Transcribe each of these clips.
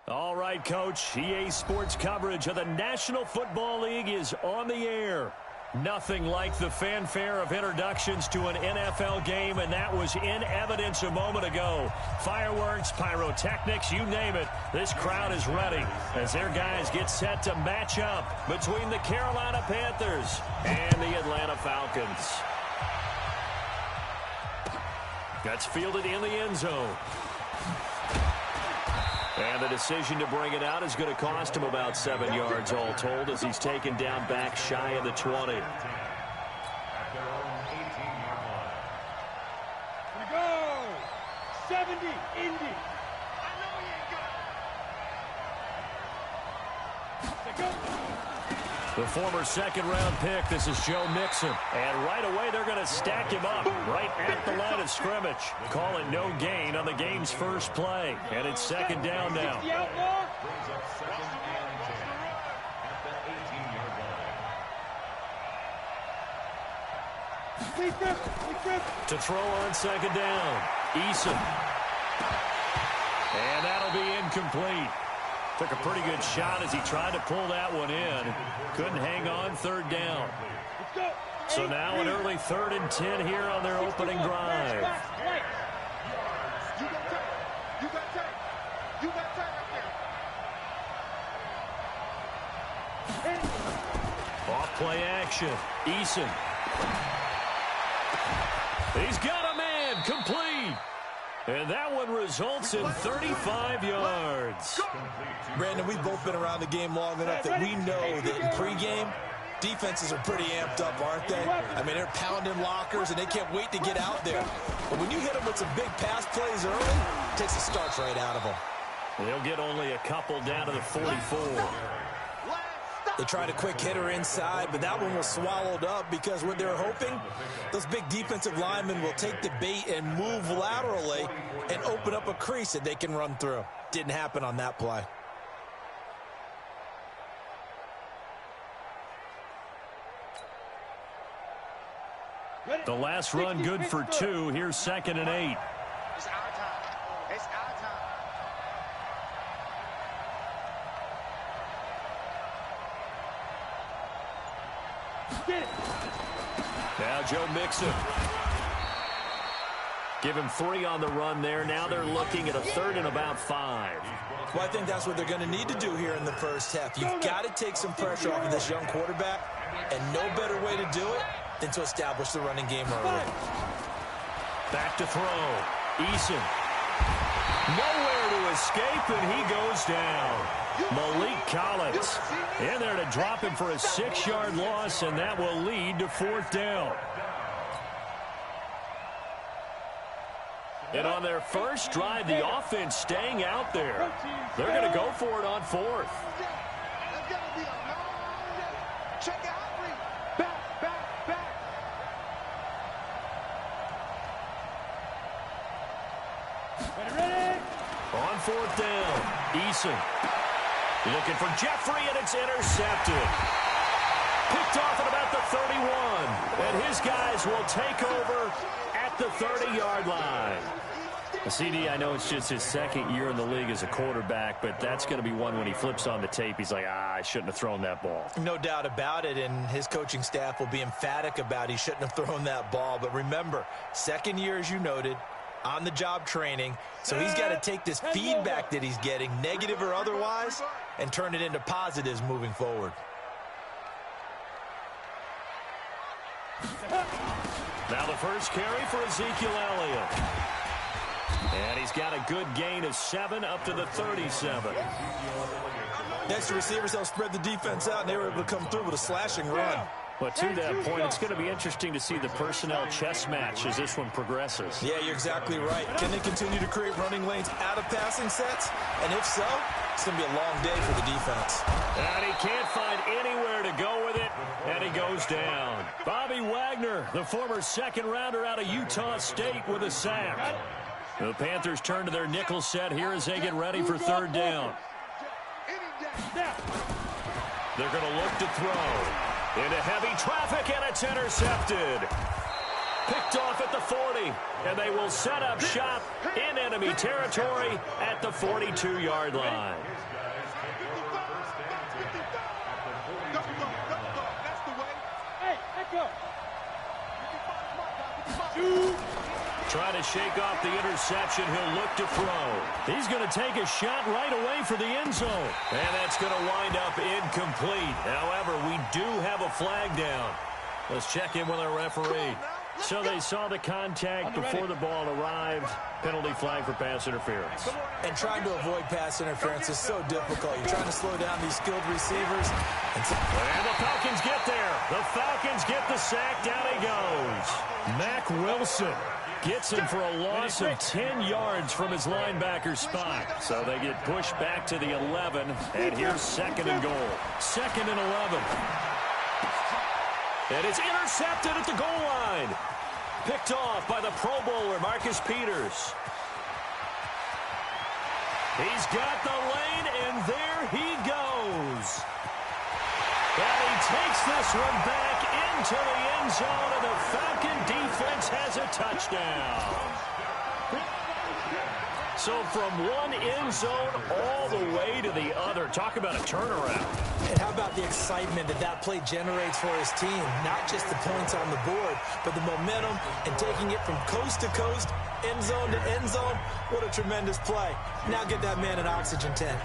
All right, Coach. EA Sports coverage of the National Football League is on the air. Nothing like the fanfare of introductions to an NFL game, and that was in evidence a moment ago. Fireworks, pyrotechnics, you name it. This crowd is ready as their guys get set to match up between the Carolina Panthers and the Atlanta Falcons. That's fielded in the end zone. And the decision to bring it out is going to cost him about 7 yards all told as he's taken down back shy of the 20. Here we go. 70, Indy. I know he ain't got it. Go. The former second-round pick, this is Joe Mixon. And right away, they're going to stack him up right at the line of scrimmage. Call it no gain on the game's first play. And it's second down now. To throw on second down, Eason. And that'll be incomplete. Took a pretty good shot as he tried to pull that one in. Couldn't hang on third down. So now an early 3rd and 10 here on their opening drive. Off play action. Eason. He's got a man. Complete. And that one results in 35 yards. Brandon, we've both been around the game long enough that we know that in pregame, defenses are pretty amped up, aren't they? I mean, they're pounding lockers, and they can't wait to get out there. But when you hit them with some big pass plays early, it takes the starch right out of them. They'll get only a couple down to the 44. They tried a quick hitter inside, but that one was swallowed up because what they're hoping, those big defensive linemen will take the bait and move laterally and open up a crease that they can run through. Didn't happen on that play. The last run good for 2. Here's 2nd and 8. It's our time. It's our time. Now Joe Mixon. Give him 3 on the run there. Now they're looking at a 3rd and about 5. Well, I think that's what they're going to need to do here in the first half. You've got to take some pressure off of this young quarterback, and no better way to do it than to establish the running game early. Back to throw. Eason. Nowhere to escape, and he goes down. Malik Collins in there to drop him for a 6-yard loss, and that will lead to 4th down. And on their first drive, the offense staying out there. They're going to go for it on 4th. On 4th down, Eason. Looking for Jeffrey, and it's intercepted. Picked off at about the 31. And his guys will take over at the 30-yard line. CD, I know it's just his 2nd year in the league as a quarterback, but that's going to be one when he flips on the tape. He's like, I shouldn't have thrown that ball. No doubt about it, and his coaching staff will be emphatic about he shouldn't have thrown that ball. But remember, 2nd year, as you noted, on-the-job training, so he's got to take this feedback that he's getting, negative or otherwise, and turn it into positives moving forward. Now the first carry for Ezekiel Elliott. And he's got a good gain of 7 up to the 37. Next, the receivers help spread the defense out, and they were able to come through with a slashing run. But to that point, it's going to be interesting to see the personnel chess match as this one progresses. Yeah, you're exactly right. Can they continue to create running lanes out of passing sets? And if so, it's going to be a long day for the defense. And he can't find anywhere to go with it, and he goes down. Bobby Wagner, the former 2nd-rounder out of Utah State, with a sack. The Panthers turn to their nickel set here as they get ready for 3rd down. They're going to look to throw. Into heavy traffic, and it's intercepted. Picked off at the 40, and they will set up shop in enemy territory at the 42-yard line. Trying to shake off the interception. He'll look to throw. He's going to take a shot right away for the end zone. And that's going to wind up incomplete. However, we do have a flag down. Let's check in with our referee. So they saw the contact before the ball arrived. Penalty flag for pass interference. And trying to avoid pass interference is so difficult. You're trying to slow down these skilled receivers. And the Falcons get there. The Falcons get the sack. Down he goes. Mack Wilson gets him for a loss of 10 yards from his linebacker spot. So they get pushed back to the 11. And here's second and goal. Second and 11. And it's intercepted at the goal line. Picked off by the Pro Bowler, Marcus Peters. He's got the lane, and there he goes. And he takes this one back into the end zone, and the Falcon defense has a touchdown. So from one end zone all the way to the other. Talk about a turnaround. And how about the excitement that play generates for his team? Not just the points on the board, but the momentum and taking it from coast to coast, end zone to end zone. What a tremendous play. Now get that man an oxygen tent.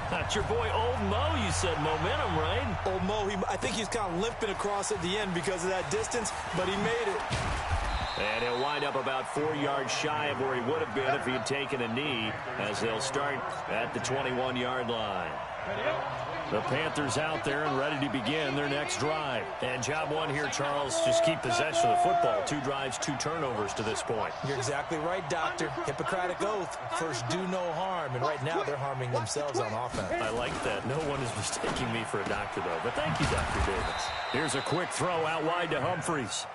That's your boy Old Mo. You said momentum, right? Old Mo, I think he's kind of limping across at the end because of that distance, but he made it. And he'll wind up about 4 yards shy of where he would have been if he had taken a knee, as they'll start at the 21-yard line. The Panthers out there and ready to begin their next drive. And job one here, Charles, just keep possession of the football. 2 drives, 2 turnovers to this point. You're exactly right, Doctor. Hippocratic oath. First, do no harm. And right now, they're harming themselves on offense. I like that. No one is mistaking me for a doctor, though. But thank you, Dr. Davis. Here's a quick throw out wide to Humphries.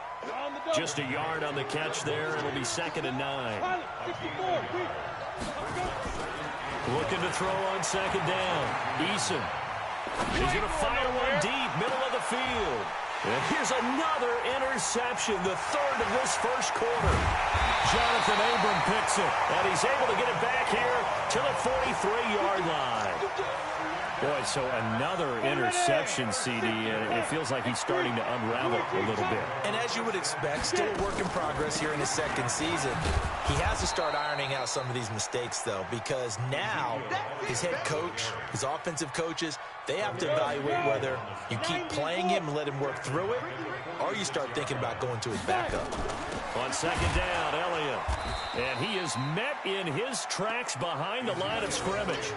Just a yard on the catch there. It'll be second and 9. Looking to throw on second down. Eason. He's going to fire one deep, middle of the field. And here's another interception, the third of this first quarter. Jonathan Abram picks it, and he's able to get it back here to the 43-yard line. Boy, so another interception, CD, and it feels like he's starting to unravel a little bit. And as you would expect, still a work in progress here in his second season. He has to start ironing out some of these mistakes, though, because now his head coach, his offensive coaches, they have to evaluate whether you keep playing him and let him work through it, or you start thinking about going to his backup. On second down, Elliott. And he is met in his tracks behind the line of scrimmage.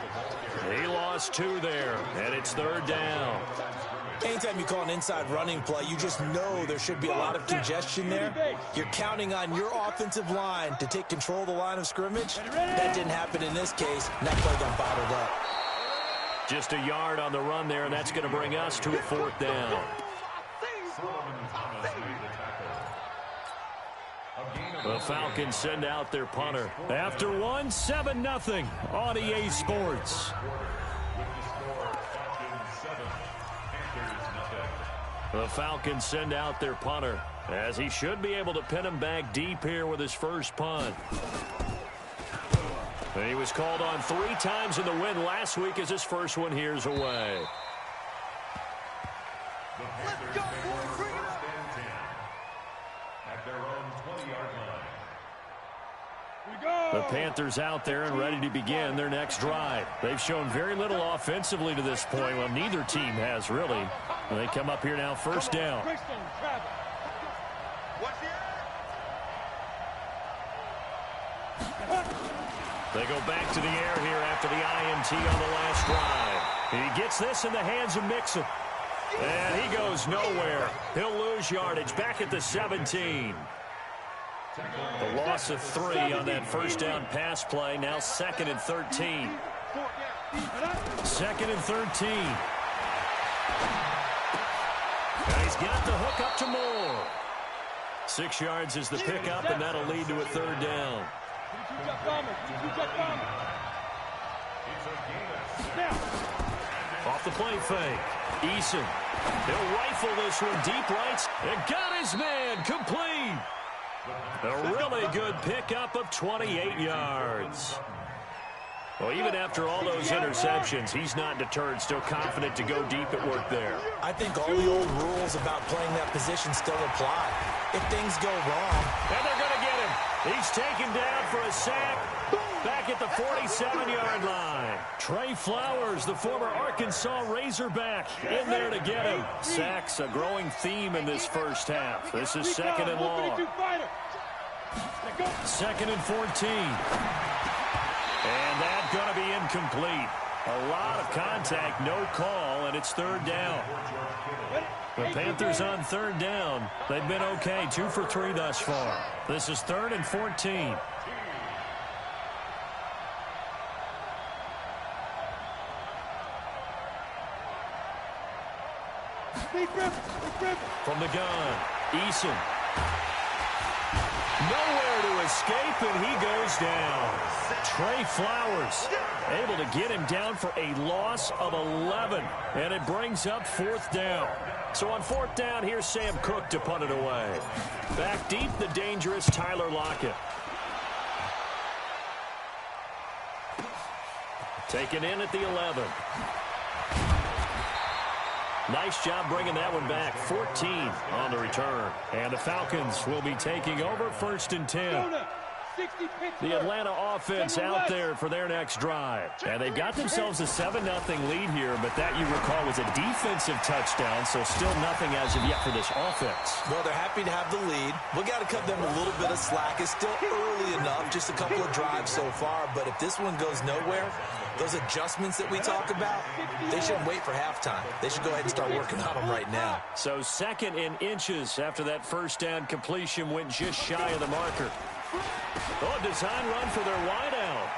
He lost 2 there, and it's third down. Anytime you call an inside running play, you just know there should be a lot of congestion there. You're counting on your offensive line to take control of the line of scrimmage. That didn't happen in this case, and that play got bottled up. Just a yard on the run there, and that's going to bring us to a fourth down. The Falcons send out their punter. After one, 7-0 on EA Sports. The Falcons send out their punter, as he should be able to pin him back deep here with his first punt. And he was called on 3 times in the win last week as his first one here's away. Let's go, boys. Bring it up. At their own 20-yard line. The Panthers out there and ready to begin their next drive. They've shown very little offensively to this point. Well, neither team has, really. They come up here now, first down. They go back to the air here after the INT on the last drive. He gets this in the hands of Mixon. And he goes nowhere. He'll lose yardage back at the 17. The loss of 3 on that first down pass play. Now 2nd and 13. 2nd and 13. And he's got the hook up to Moore. 6 yards is the pickup, and that'll lead to a third down. Off the play fake. Eason. He'll rifle this one deep right. And got his man complete. A really good pickup of 28 yards. Well, even after all those interceptions, he's not deterred, still confident to go deep at work there. I think all the old rules about playing that position still apply. If things go wrong. And they're going to get him. He's taken down for a sack back at the 47-yard line. Trey Flowers, the former Arkansas Razorback, in there to get him. Sacks, a growing theme in this first half. This is second and long. Second and 14. And that's going to be incomplete. A lot of contact, no call, and it's third down. The Panthers on third down. They've been okay, 2 for 3 thus far. This is third and 14. From the gun, Eason. Nowhere to escape, and he goes down. Trey Flowers able to get him down for a loss of 11, and it brings up fourth down. So on fourth down, here's Sam Cook to punt it away. Back deep, the dangerous Tyler Lockett. Taken in at the 11. Nice job bringing that one back. 14 on the return. And the Falcons will be taking over first and 10. The Atlanta offense out there for their next drive. And they've got themselves a 7-0 lead here, but that, you recall, was a defensive touchdown, so still nothing as of yet for this offense. Well, they're happy to have the lead. We got to cut them a little bit of slack. It's still early enough, just a couple of drives so far, but if this one goes nowhere, those adjustments that we talk about, they shouldn't wait for halftime. They should go ahead and start working on them right now. So second in inches after that first down completion went just shy of the marker. Oh, design run for their wideout.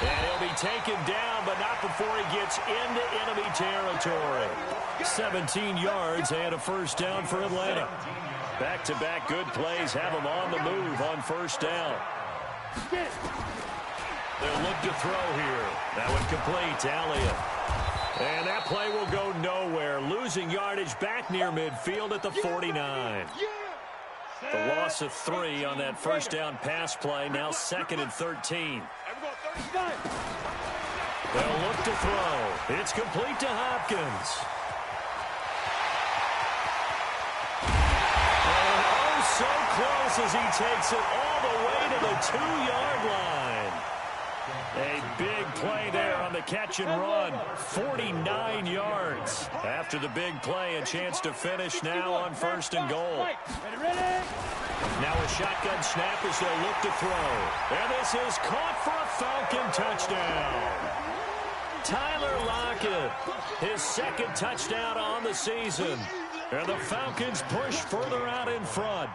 And he'll be taken down, but not before he gets into enemy territory. 17 yards and a first down for Atlanta. Back-to-back good plays have them on the move on first down. They'll look to throw here. That one complete to Elliott. And that play will go nowhere. Losing yardage back near midfield at the 49. The loss of 3 on that first down pass play. Now second and 13. They'll look to throw. It's complete to Hopkins. And oh, so close as he takes it all the way to the 2-yard line. A big play there on the catch and run. 49 yards. After the big play, a chance to finish now on first and goal. Now a shotgun snap as they'll look to throw. And this is caught for a Falcon touchdown. Tyler Lockett, his second touchdown on the season. And the Falcons push further out in front.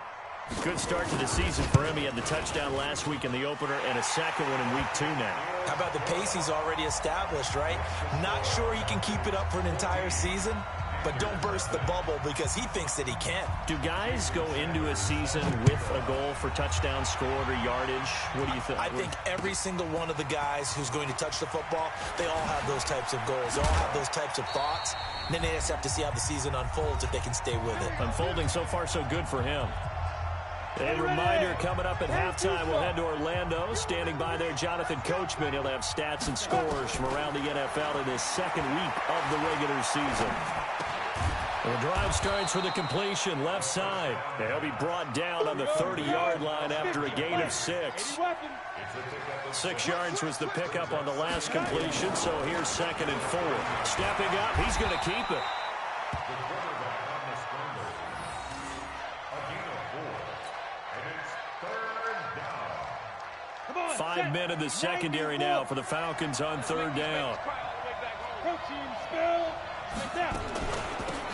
Good start to the season for him. He had the touchdown last week in the opener and a second one in week 2 now. How about the pace he's already established, right? Not sure he can keep it up for an entire season, but don't burst the bubble because he thinks that he can. Do guys go into a season with a goal for touchdowns scored or yardage? What do you think? I think every single one of the guys who's going to touch the football, they all have those types of goals. They all have those types of thoughts. And then they just have to see how the season unfolds if they can stay with it. Unfolding so far so good for him. A reminder, coming up at halftime, we'll head to Orlando. Standing by there, Jonathan Coachman. He'll have stats and scores from around the NFL in his second week of the regular season. The drive starts with a completion, left side. And he'll be brought down on the 30-yard line after a gain of 6. 6 yards was the pickup on the last completion, so here's second and 4. Stepping up, he's going to keep it. 5 men in the secondary now for the Falcons on third down.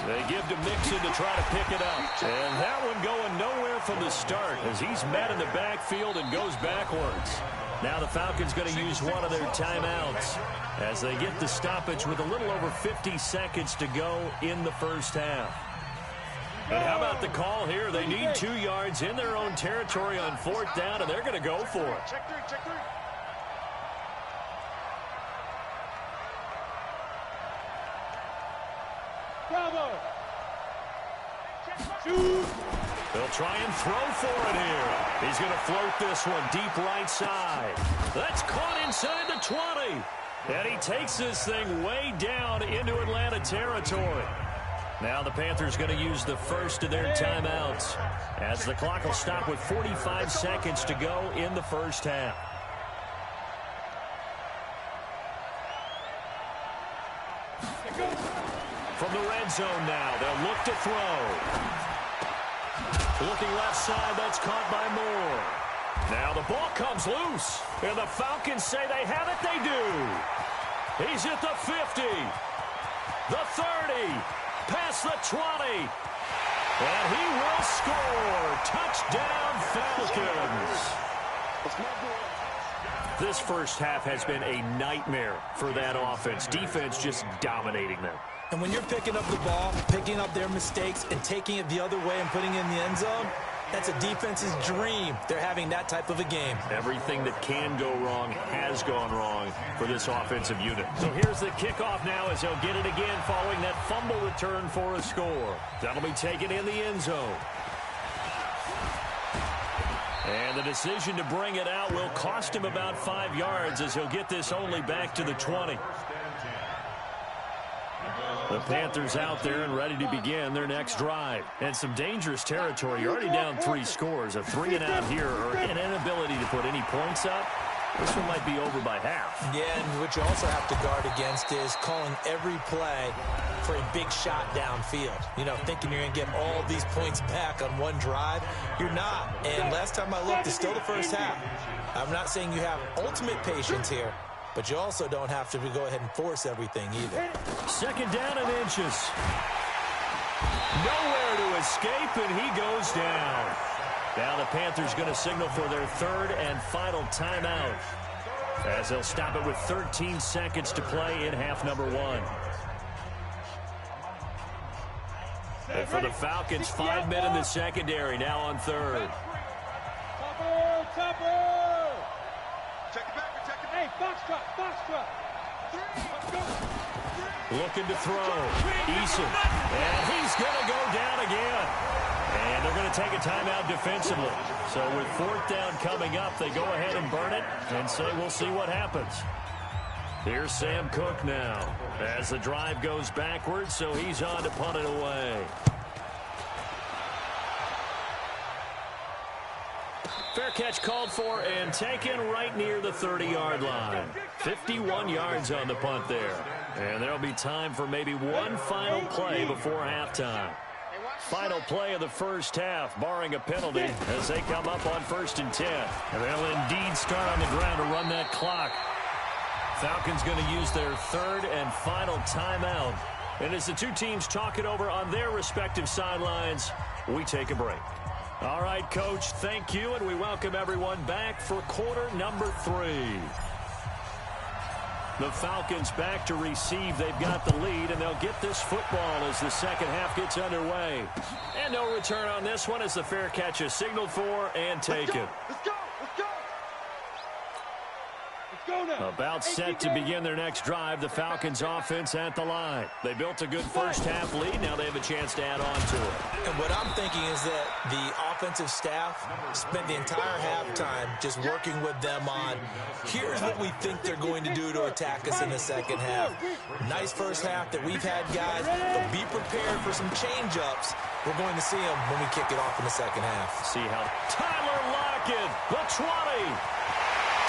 They give to Mixon to try to pick it up. And that one going nowhere from the start as he's met in the backfield and goes backwards. Now the Falcons going to use one of their timeouts as they get the stoppage with a little over 50 seconds to go in the first half. And how about the call here? They need 2 yards in their own territory on fourth down, and they're going to go for it. Check three. Bravo. Shoot. They'll try and throw for it here. He's going to float this one deep right side. That's caught inside the 20. And he takes this thing way down into Atlanta territory. Now the Panthers going to use the first of their timeouts, as the clock will stop with 45 seconds to go in the first half. From the red zone now, they'll look to throw. Looking left side, that's caught by Moore. Now the ball comes loose, and the Falcons say they have it. They do. He's at the 50, the 30, past the 20, and he will score. Touchdown, Falcons. This first half has been a nightmare for that offense. Defense just dominating them. And when you're picking up the ball, picking up their mistakes, and taking it the other way and putting it in the end zone, that's a defense's dream. They're having that type of a game. Everything that can go wrong has gone wrong for this offensive unit. So here's the kickoff now as he'll get it again following that fumble return for a score. That'll be taken in the end zone. And the decision to bring it out will cost him about 5 yards as he'll get this only back to the 20. The Panthers out there and ready to begin their next drive. And some dangerous territory. You're already down 3 scores. A 3 and out here, or an inability to put any points up. This one might be over by half. Yeah, and what you also have to guard against is calling every play for a big shot downfield. You know, thinking you're going to get all these points back on one drive. You're not. And last time I looked, it's still the first half. I'm not saying you have ultimate patience here, but you also don't have to go ahead and force everything either. Second down and inches. Nowhere to escape, and he goes down. Now the Panthers going to signal for their third and final timeout, as they'll stop it with 13 seconds to play in half number 1. And for the Falcons, 5 men in the secondary now on third. Topper. Check it back. Hey, box truck. Looking to throw. Eason. And he's going to go down again. And they're going to take a timeout defensively. So with 4th down coming up, they go ahead and burn it and say we'll see what happens. Here's Sam Cook now as the drive goes backwards, so he's on to punt it away. Fair catch called for and taken right near the 30-yard line. 51 yards on the punt there. And there'll be time for maybe one final play before halftime. Final play of the first half, barring a penalty, as they come up on 1st and 10. And they'll indeed start on the ground to run that clock. Falcons going to use their third and final timeout. And as the two teams talk it over on their respective sidelines, we take a break. All right, Coach, thank you, and we welcome everyone back for quarter number 3. The Falcons back to receive. They've got the lead, and they'll get this football as the second half gets underway. And no return on this one as the fair catch is signaled for and taken. Let's go now. About set to begin their next drive, the Falcons offense at the line. They built a good first half lead. Now they have a chance to add on to it. And what I'm thinking is that the offensive staff spent the entire halftime just working with them on, here's what we think they're going to do to attack us in the second half. Nice first half that we've had, guys, but be prepared for some change-ups. We're going to see them when we kick it off in the second half. See how Tyler Lockett, the 20.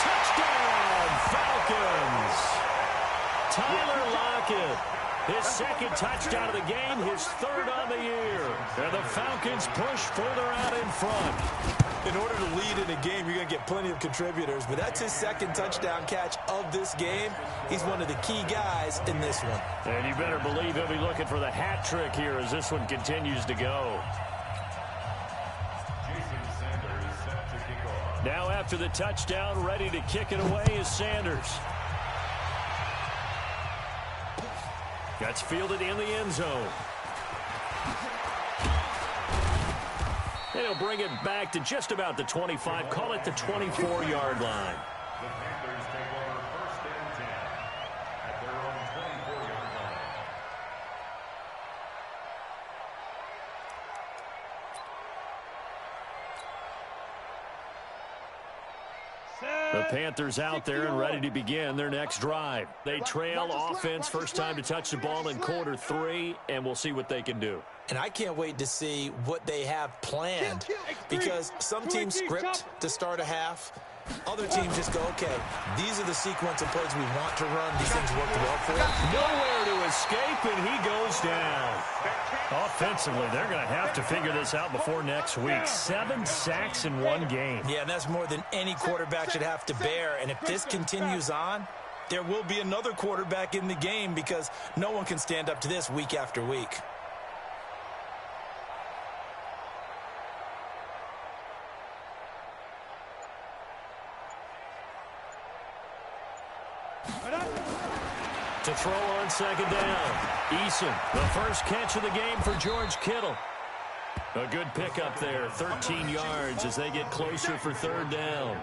Touchdown, Falcons. Tyler Lockett, his second touchdown of the game, his third on the year. And the Falcons push further out in front. In order to lead in a game, you're going to get plenty of contributors, but that's his second touchdown catch of this game. He's one of the key guys in this one. And you better believe he'll be looking for the hat trick here as this one continues to go. Now after the touchdown, ready to kick it away is Sanders. That's fielded in the end zone. And he'll bring it back to just about the 25, call it the 24-yard line. The Panthers take over 1st and 10 at their own 24-yard line. The Panthers out there and ready to begin their next drive. They trail offense, first time to touch the ball in quarter 3, and we'll see what they can do. And I can't wait to see what they have planned, because some teams script to start a half. Other teams just go, okay, these are the sequence of plays we want to run. These things worked well for us. Nowhere to escape, and he goes down. Offensively, they're going to have to figure this out before next week. 7 sacks in one game. Yeah, and that's more than any quarterback should have to bear. And if this continues on, there will be another quarterback in the game, because no one can stand up to this week after week. To throw on second down. Eason, the first catch of the game for George Kittle. A good pickup there, 13 yards as they get closer for third down.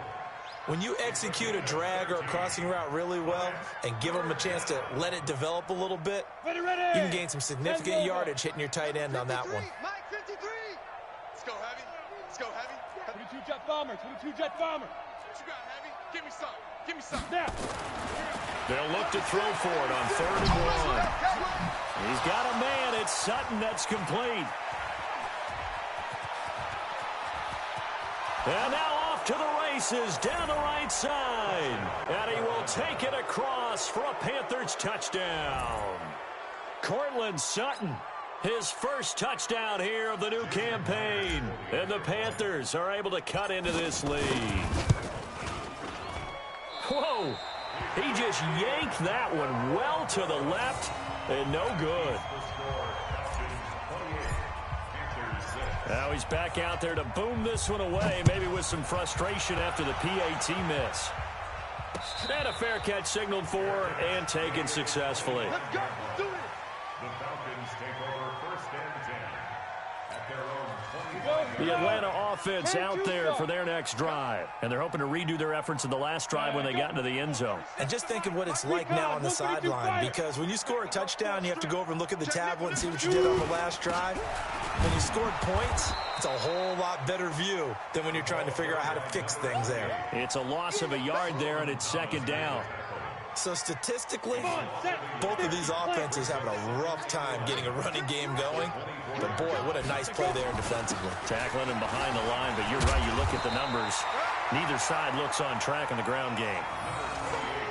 When you execute a drag or a crossing route really well and give them a chance to let it develop a little bit, you can gain some significant yardage hitting your tight end on that one. Mike 53. Let's go, Heavy. Let's go, Heavy. 22 jet bomber. 22 jet bomber. What you got, Heavy? Give me some. Give me some. Now. They'll look to throw for it on 3rd and 1. He's got a man. It's Sutton that's complete. And now off to the races down the right side. And he will take it across for a Panthers touchdown. Cortland Sutton, his first touchdown here of the new campaign. And the Panthers are able to cut into this lead. Whoa! He just yanked that one well to the left, and no good. Now he's back out there to boom this one away, maybe with some frustration after the PAT miss. And a fair catch signaled for and taken successfully. Let's go. Do it. The Falcons take over 1st and 10 at their own 20. The Atlanta offense out there for their next drive. And they're hoping to redo their efforts in the last drive when they got into the end zone. And just think of what it's like now on the sideline, because when you score a touchdown, you have to go over and look at the tablet and see what you did on the last drive. When you scored points, it's a whole lot better view than when you're trying to figure out how to fix things there. It's a loss of a yard there, and it's 2nd down. So statistically, both of these offenses having a rough time getting a running game going. But boy, what a nice play there defensively. Tackling him behind the line, but you're right, you look at the numbers. Neither side looks on track in the ground game.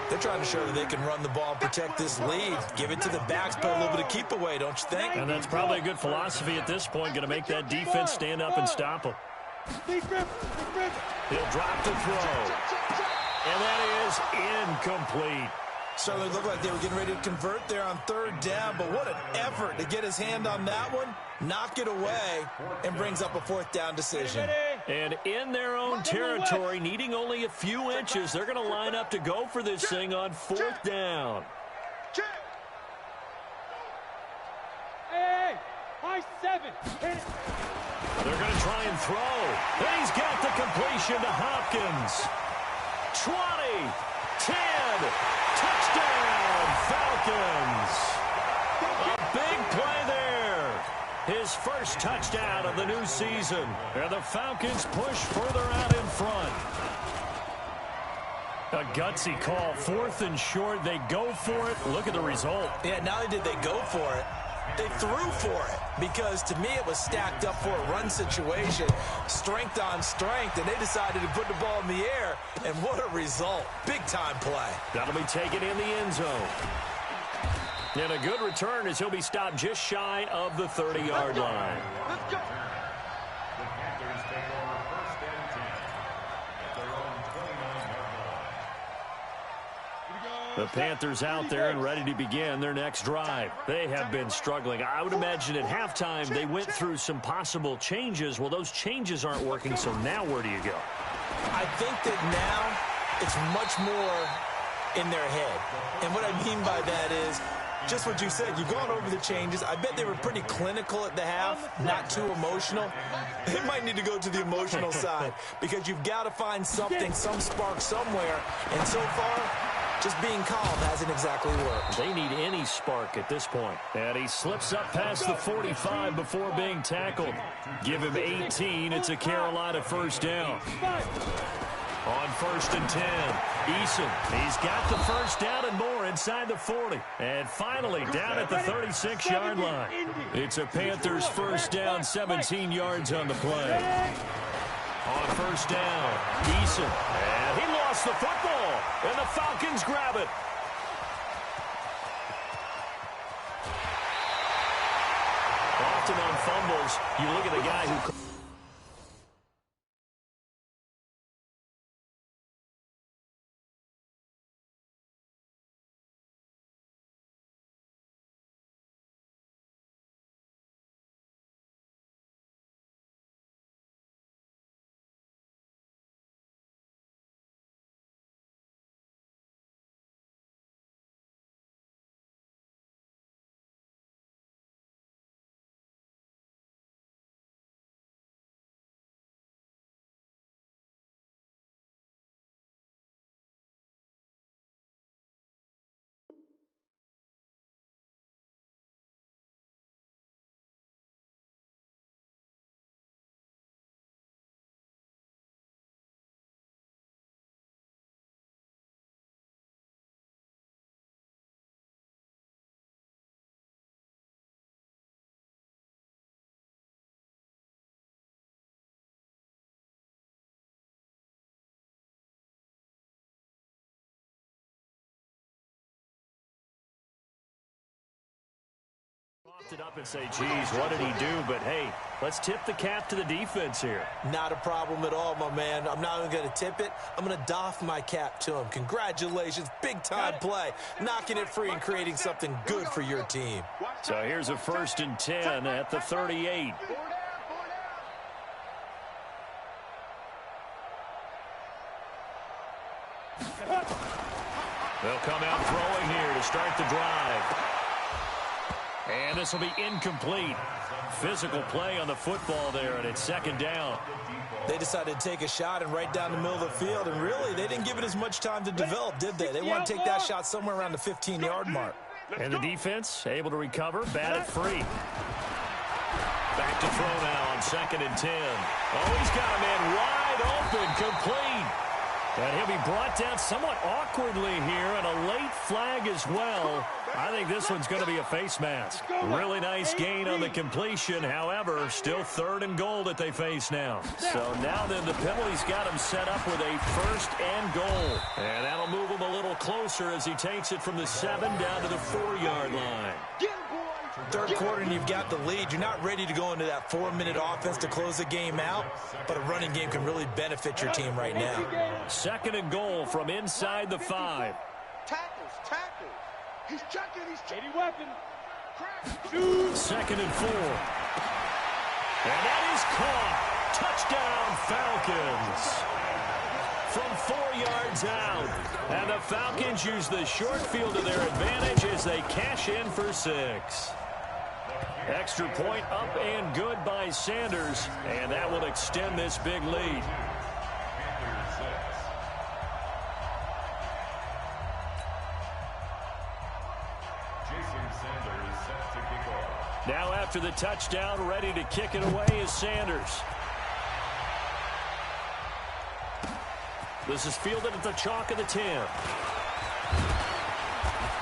They're trying to show that they can run the ball, protect this lead, give it to the backs, put a little bit of keep away, don't you think? And that's probably a good philosophy at this point, going to make that defense stand up and stop him. He'll drop the throw. And that is incomplete. So it looked like they were getting ready to convert there on 3rd down, but what an effort to get his hand on that one, knock it away, and brings up a 4th down decision. And in their own territory, needing only a few inches, they're going to line up to go for this thing on 4th down. Hey, high 7. They're going to try and throw. And he's got the completion to Hopkins. 20, 10, touchdown, Falcons. A big play there. His first touchdown of the new season. And the Falcons push further out in front. A gutsy call, 4th and short. They go for it. Look at the result. Yeah, not only did they go for it, they threw for it, because to me it was stacked up for a run situation, strength on strength, and they decided to put the ball in the air, and what a result. Big-time play. That'll be taken in the end zone. And a good return as he'll be stopped just shy of the 30-yard line. Let's go. The Panthers take over 1st and 10 at their own 29-yard line. The Panthers out there and ready to begin their next drive. They have been struggling. I would imagine at halftime they went through some possible changes. Well, those changes aren't working, so now where do you go? I think that now it's much more in their head. And what I mean by that is just what you said. You've gone over the changes. I bet they were pretty clinical at the half, not too emotional. They might need to go to the emotional side, because you've got to find something, some spark somewhere. And so far, just being calm hasn't exactly worked. They need any spark at this point. And he slips up past the 45 before being tackled. Give him 18. It's a Carolina first down. On 1st and 10, Eason, he's got the first down and more inside the 40. And finally down at the 36-yard line. It's a Panthers first down, 17 yards on the play. On 1st down, Eason, and he lost the football, and the Falcons grab it. Often on fumbles, you look at the guy who... it up and say, geez, what did he do? But, hey, let's tip the cap to the defense here. Not a problem at all, my man. I'm not even going to tip it. I'm going to doff my cap to him. Congratulations. Big-time play. Knocking it free and creating something good for your team. So here's a 1st and 10 at the 38. They'll come out throwing here to start the drive. And this will be incomplete. Physical play on the football there, and it's 2nd down. They decided to take a shot and right down the middle of the field, and really, they didn't give it as much time to develop, did they? They want to take that shot somewhere around the 15-yard mark. And the defense able to recover, bat it free. Back to throw now on 2nd and 10. Oh, he's got a man wide open, complete. And he'll be brought down somewhat awkwardly here, and a late flag as well. I think this one's going to be a face mask. Really nice gain on the completion. However, still 3rd and goal that they face now. So now then the penalty's got him set up with a 1st and goal. And that'll move him a little closer as he takes it from the 7 down to the 4-yard line. 3rd quarter and you've got the lead. You're not ready to go into that 4-minute offense to close the game out, but a running game can really benefit your team right now. 2nd and goal from inside the 5. Tackles. He's checking. Weapon. 2nd and 4. And that is caught. Touchdown, Falcons. From 4 yards out. And the Falcons use the short field to their advantage as they cash in for 6. Extra point up and good by Sanders. And that will extend this big lead. Now after the touchdown, ready to kick it away is Sanders. This is fielded at the chalk of the 10.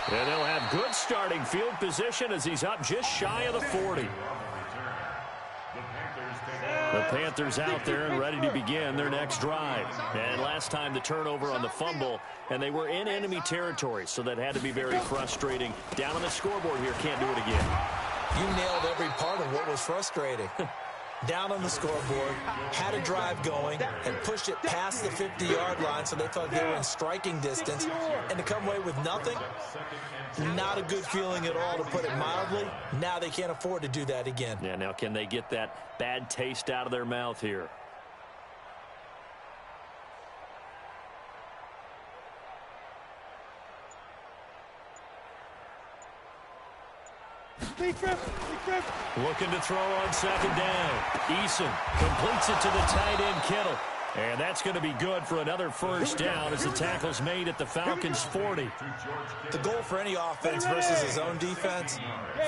And they'll have good starting field position as he's up just shy of the 40. The Panthers out there and ready to begin their next drive. And last time the turnover on the fumble, and they were in enemy territory, so that had to be very frustrating. Down on the scoreboard here, can't do it again. You nailed every part of what was frustrating. Down on the scoreboard, had a drive going, and pushed it past the 50-yard line so they thought they were in striking distance, and to come away with nothing, not a good feeling at all, to put it mildly. Now they can't afford to do that again. Yeah, now can they get that bad taste out of their mouth here? Looking to throw on 2nd down. Eason completes it to the tight end, Kittle. And that's going to be good for another first down as the tackle's made at the Falcons' 40. The goal for any offense versus his own defense,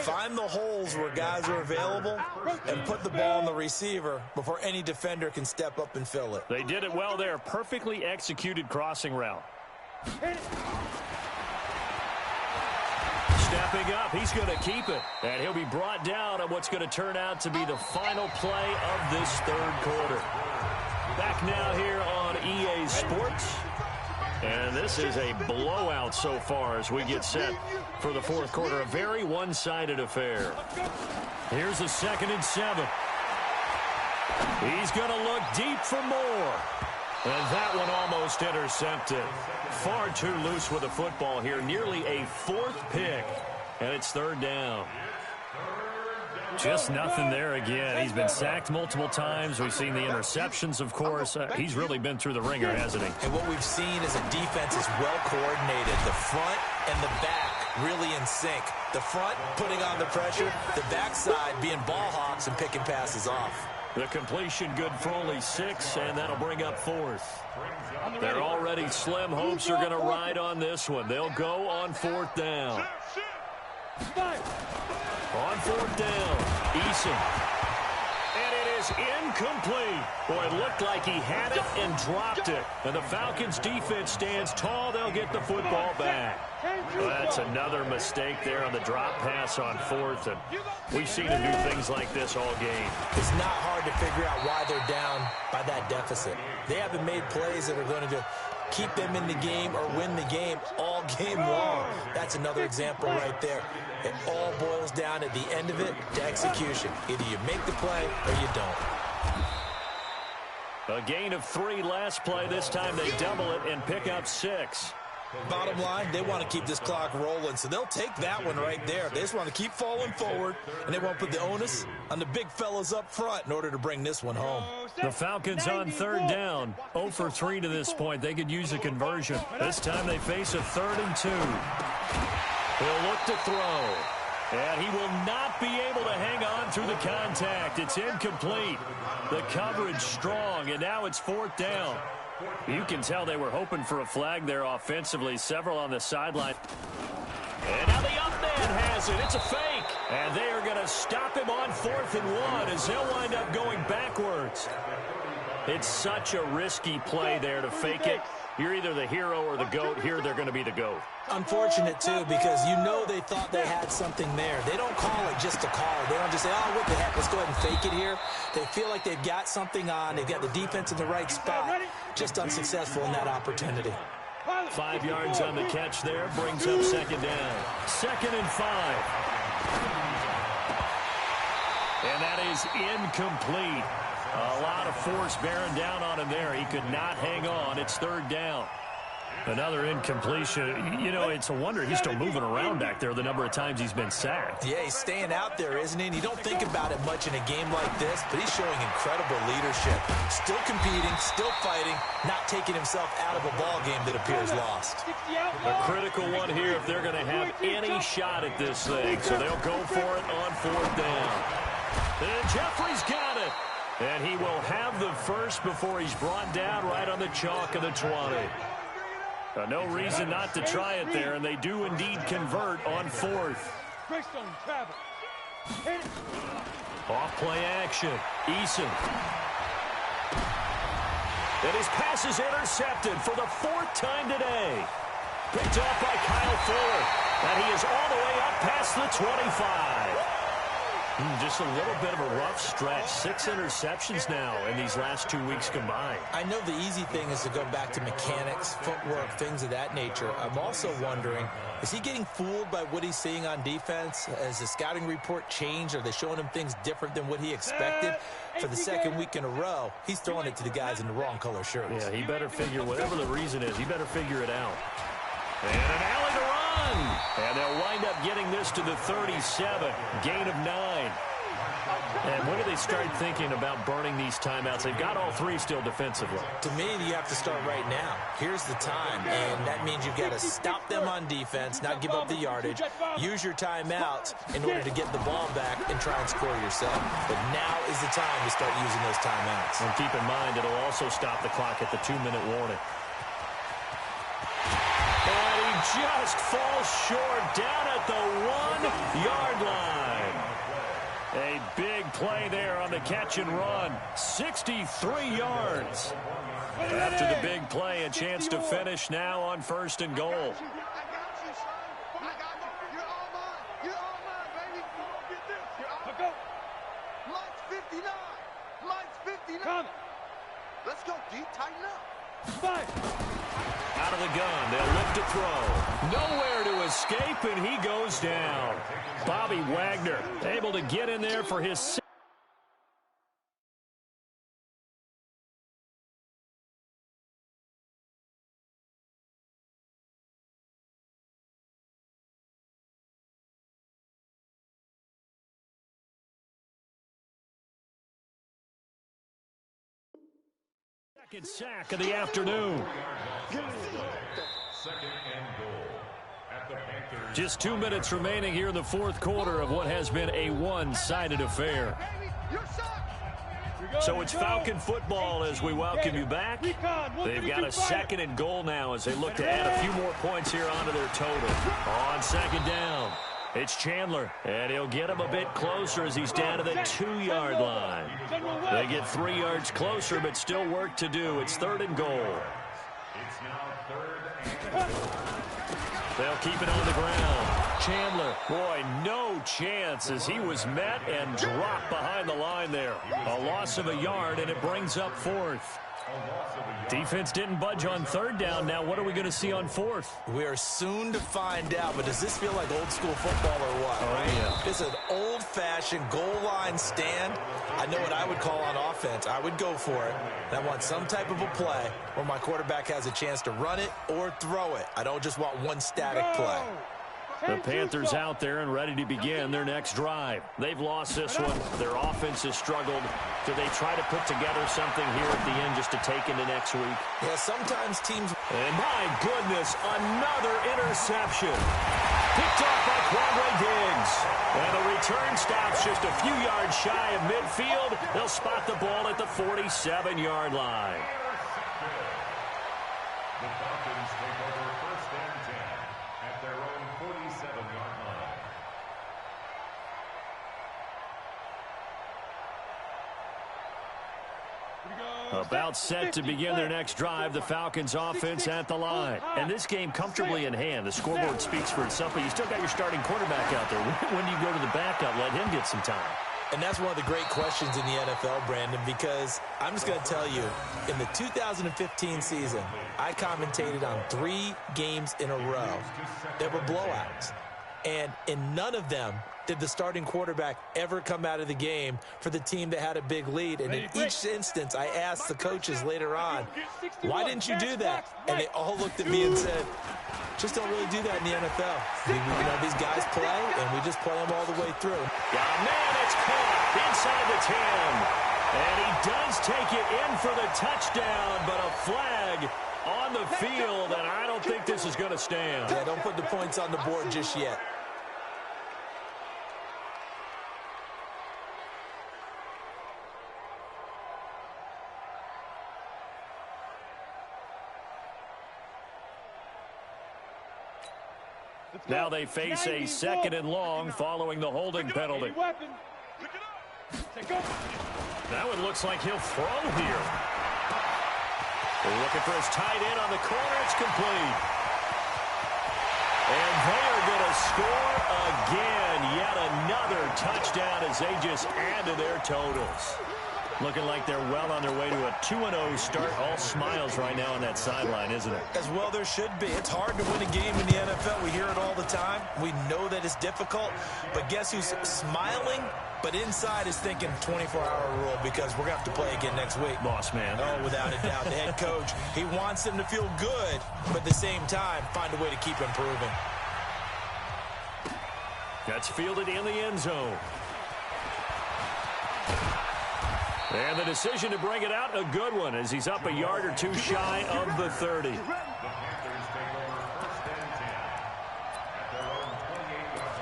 find the holes where guys are available and put the ball on the receiver before any defender can step up and fill it. They did it well there. Perfectly executed crossing route. Stepping up, he's going to keep it. And he'll be brought down on what's going to turn out to be the final play of this third quarter. Back now here on EA Sports. And this is a blowout so far as we get set for the fourth quarter. A very one-sided affair. Here's a 2nd and 7. He's going to look deep for more. And that one almost intercepted. Far too loose with the football here. Nearly a 4th pick. And it's 3rd down. Just nothing there again. He's been sacked multiple times. We've seen the interceptions, of course. He's really been through the ringer, hasn't he? And what we've seen is a defense is well coordinated. The front and the back really in sync. The front putting on the pressure. The backside being ball hawks and picking passes off. The completion good for only 6, and that'll bring up 4th. Their already slim hopes are going to ride on this one. They'll go on 4th down. On 4th down, Eason. And it is incomplete. Boy, it looked like he had it and dropped it. And the Falcons defense stands tall. They'll get the football back. Well, that's another mistake there on the drop pass on 4th. And we've seen him do things like this all game. It's not hard to figure out why they're down by that deficit. They haven't made plays that are going to keep them in the game or win the game all game long. That's another example right there. It all boils down at the end of it to execution. Either you make the play or you don't. A gain of 3 last play. This time they double it and pick up 6. Bottom line, they want to keep this clock rolling, so they'll take that one right there. They just want to keep falling forward, and they want to put the onus on the big fellas up front in order to bring this one home. The Falcons on 3rd down. 0 for 3 to this point. They could use a conversion. This time they face a 3rd and 2. He'll look to throw. And he will not be able to hang on through the contact. It's incomplete. The coverage strong, and now it's 4th down. You can tell they were hoping for a flag there offensively. Several on the sideline. And now the up man has it. It's a fake. And they are going to stop him on 4th and 1 as they'll wind up going backwards. It's such a risky play there to fake it. You're either the hero or the GOAT. Here they're going to be the GOAT. Unfortunate, too, because you know they thought they had something there. They don't call it just to call it. They don't just say, oh, what the heck, let's go ahead and fake it here. They feel like they've got something on. They've got the defense in the right spot. Just unsuccessful in that opportunity. 5 yards on the catch there. Brings up 2nd down. 2nd and 5. And that is incomplete. A lot of force bearing down on him there. He could not hang on. It's 3rd down. Another incompletion. You know, it's a wonder he's still moving around back there the number of times he's been sacked. Yeah, he's staying out there, isn't he? And you don't think about it much in a game like this, but he's showing incredible leadership. Still competing, still fighting, not taking himself out of a ball game that appears lost. A critical one here if they're going to have any shot at this thing. So they'll go for it on 4th down. And Jeffrey's got it. And he will have the first before he's brought down right on the chalk of the 20. No reason not to try it there, and they do indeed convert on 4th. Off play action. Eason. And his pass is intercepted for the 4th time today. Picked off by Kyle Fuller. And he is all the way up past the 25. Just a little bit of a rough stretch. 6 interceptions now in these last 2 weeks combined. I know the easy thing is to go back to mechanics, footwork, things of that nature. I'm also wondering, is he getting fooled by what he's seeing on defense? Has the scouting report changed? Are they showing him things different than what he expected? For the 2nd week in a row, he's throwing it to the guys in the wrong color shirts. Yeah, he better figure, whatever the reason is, he better figure it out. And an alley to run. And they'll wind up getting this to the 37. Gain of 9. And when do they start thinking about burning these timeouts? They've got all three still defensively. To me, you have to start right now. Here's the time, and that means you've got to stop them on defense, not give up the yardage, use your timeouts in order to get the ball back and try and score yourself. But now is the time to start using those timeouts. And keep in mind, it'll also stop the clock at the 2-minute warning. And he just falls short down at the 1-yard line. A big play there on the catch and run. 63 yards. After the big play, a chance to finish now on 1st and goal. I got you, son. I got you. You're all mine. You're all mine, baby. Get this. You're all mine. Lights 59. Lights 59. Come. Let's go, D. Tighten up. Out of the gun, they'll look to throw. Nowhere to escape, and he goes down. Bobby Wagner able to get in there for his second sack of the afternoon. Second and goal at the Panthers. Just 2 minutes remaining here in the fourth quarter of what has been a one-sided affair. So it's Falcon football as we welcome you back. They've got a 2nd and goal now as they look to add a few more points here onto their total. On 2nd down, it's Chandler, and he'll get him a bit closer as he's down to the 2-yard line. They get 3 yards closer, but still work to do. It's 3rd and goal. It's now 3rd and goal. They'll keep it on the ground. Chandler, boy, no chance as he was met and dropped behind the line there. A loss of a yard, and it brings up 4th. Defense didn't budge on 3rd down. Now what are we going to see on 4th? We are soon to find out, but does this feel like old school football or what? Oh, yeah. It's an old-fashioned goal line stand. I know what I would call on offense. I would go for it. And I want some type of a play where my quarterback has a chance to run it or throw it. I don't just want one static play. The Panthers out there and ready to begin their next drive. They've lost this one. Their offense has struggled. Do they try to put together something here at the end just to take into next week? Yeah, sometimes teams... And my goodness, another interception. Picked off by Quandre Diggs. And the return stops just a few yards shy of midfield. They'll spot the ball at the 47-yard line. The Falcons take over 1st and 10 at their own 47-yard line. About set to begin their next drive, the Falcons offense at the line. And this game comfortably in hand. The scoreboard speaks for itself, but you still got your starting quarterback out there. When do you go to the backup, let him get some time? And that's one of the great questions in the NFL, Brandon, because I'm just going to tell you, in the 2015 season, I commentated on 3 games in a row that were blowouts. And in none of them did the starting quarterback ever come out of the game for the team that had a big lead. And in each instance, I asked the coaches later on, why didn't you do that? And they all looked at me and said, just don't really do that in the NFL. You know, these guys play, and we just play them all the way through. Yeah, man, it's caught inside the 10. And he does take it in for the touchdown, but a flag on the field, and I don't think this is going to stand. Yeah, don't put the points on the board just yet. Now they face a 2nd and long following the holding penalty. Now it looks like he'll throw here. They're looking for his tight end on the corner. It's complete. And they are going to score again. Yet another touchdown as they just add to their totals. Looking like they're well on their way to a 2-0 start. All smiles right now on that sideline, isn't it? As well there should be. It's hard to win a game in the NFL. We hear it all the time. We know that it's difficult. But guess who's smiling? But inside is thinking 24-hour rule because we're going to have to play again next week. Boss man. Oh, without a doubt. The head coach, he wants them to feel good, but at the same time, find a way to keep improving. That's fielded in the end zone. And the decision to bring it out, a good one, as he's up a yard or two shy of the 30. The Panthers take over first and 10 at their own 28-yard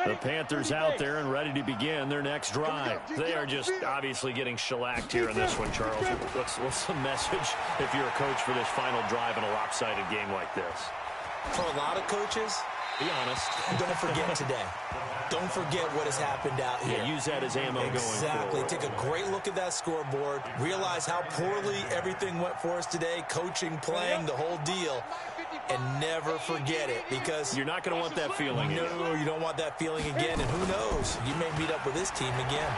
line. The Panthers out there and ready to begin their next drive. They are just obviously getting shellacked here in this one, Charles. What's the message if you're a coach for this final drive in a lopsided game like this? For a lot of coaches, be honest, don't forget today. Don't forget what has happened out here. Yeah, use that as ammo going forward. Exactly. Take a great look at that scoreboard. Realize how poorly everything went for us today, coaching, playing, the whole deal. And never forget it, because you're not going to want that feeling again. No, you don't want that feeling again. And who knows? You may meet up with this team again.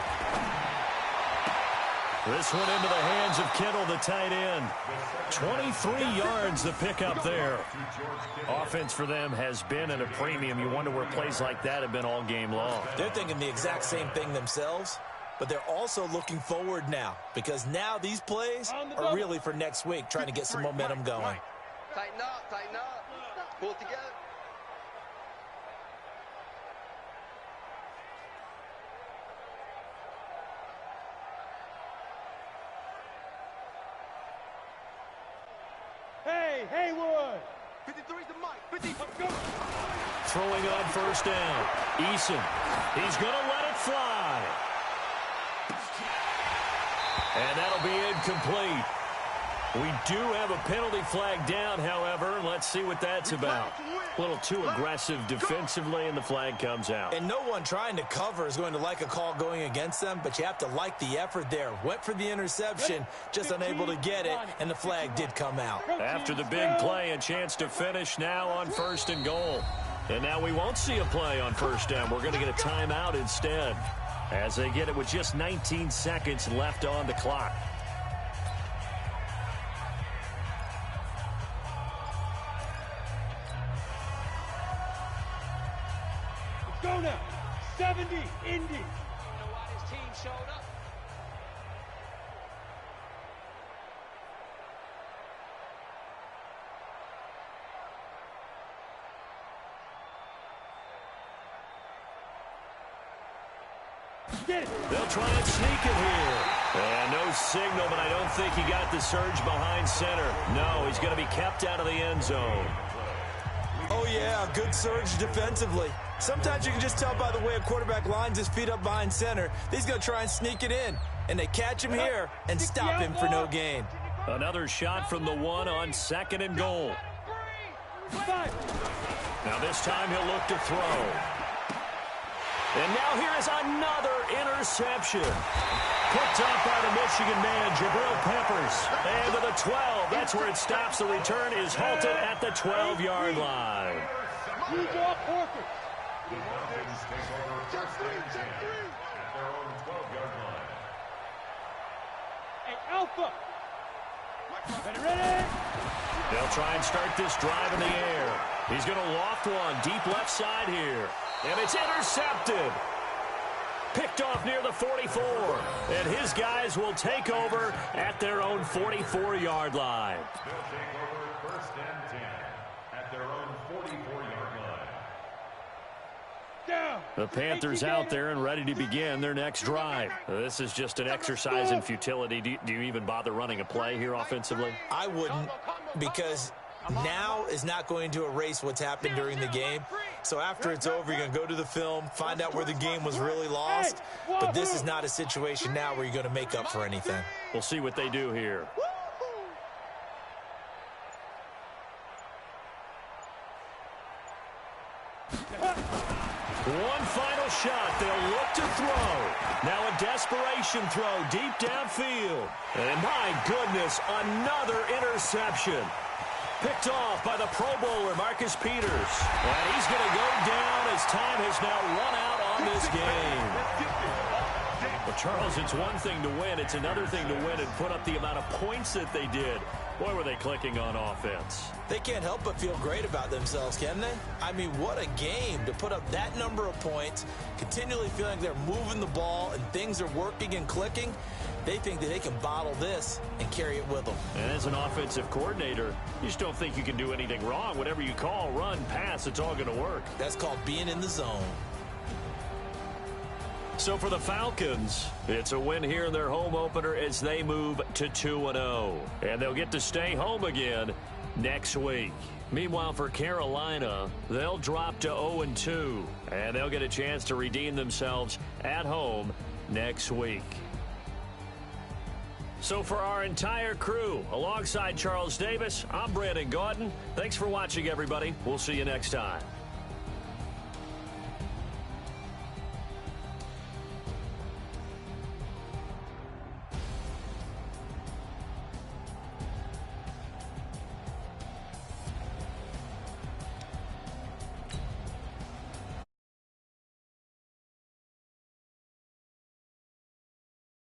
This one into the hands of Kittle, the tight end. 23 yards the pickup there. Offense for them has been at a premium. You wonder where plays like that have been all game long. They're thinking the exact same thing themselves, but they're also looking forward now, because now these plays are really for next week, trying to get some momentum going. Tighten up, tighten up. Pull it together. Hey, Haywood! 53's the mic. 50. Go! Throwing on first down. Eason. He's going to let it fly. And that'll be incomplete. We do have a penalty flag down, however. Let's see what that's about. A little too aggressive defensively, and the flag comes out. And no one trying to cover is going to like a call going against them, but you have to like the effort there. Went for the interception, just unable to get it, and the flag did come out. After the big play, a chance to finish now on first and goal. And now we won't see a play on first down. We're going to get a timeout instead, as they get it with just 19 seconds left on the clock. Go now. 70, Indy. You know why this team showed up? Get it. They'll try and sneak it here. And no signal, but I don't think he got the surge behind center. No, he's going to be kept out of the end zone. Oh, yeah, good surge defensively. Sometimes you can just tell by the way a quarterback lines his feet up behind center. He's going to try and sneak it in. And they catch him here and stop him for no gain. Another shot from the one on second and goal. Now this time he'll look to throw. And now here is another interception. Picked up by the Michigan man, Jabril Peppers. And to the 12. That's where it stops. The return is halted at the 12-yard line. You got perfect. The Falcons take over first and 10 at their own 12-yard line. Hey, Alpha. Ready? They'll try and start this drive in the air. He's going to loft one deep left side here. And it's intercepted. Picked off near the 44. And his guys will take over at their own 44-yard line. They'll take over first and 10 at their own 44-yard line. Down. The Panthers out there and ready to begin their next drive. This is just an exercise in futility. Do you even bother running a play here offensively? I wouldn't, because now is not going to erase what's happened during the game. So after it's over, you're going to go to the film, find out where the game was really lost. But this is not a situation now where you're going to make up for anything. We'll see what they do here. One final shot. They'll look to throw. Now a desperation throw deep downfield. And my goodness, another interception. Picked off by the Pro Bowler, Marcus Peters. And he's going to go down as time has now run out on this game. Well, Charles, it's one thing to win. It's another thing to win and put up the amount of points that they did. Boy, were they clicking on offense. They can't help but feel great about themselves, can they? I mean, what a game to put up that number of points, continually feeling they're moving the ball and things are working and clicking. They think that they can bottle this and carry it with them. And as an offensive coordinator, you just don't think you can do anything wrong. Whatever you call, run, pass, it's all going to work. That's called being in the zone. So for the Falcons, it's a win here in their home opener as they move to 2-0. And they'll get to stay home again next week. Meanwhile, for Carolina, they'll drop to 0-2. And they'll get a chance to redeem themselves at home next week. So for our entire crew, alongside Charles Davis, I'm Brandon Gaudin. Thanks for watching, everybody. We'll see you next time.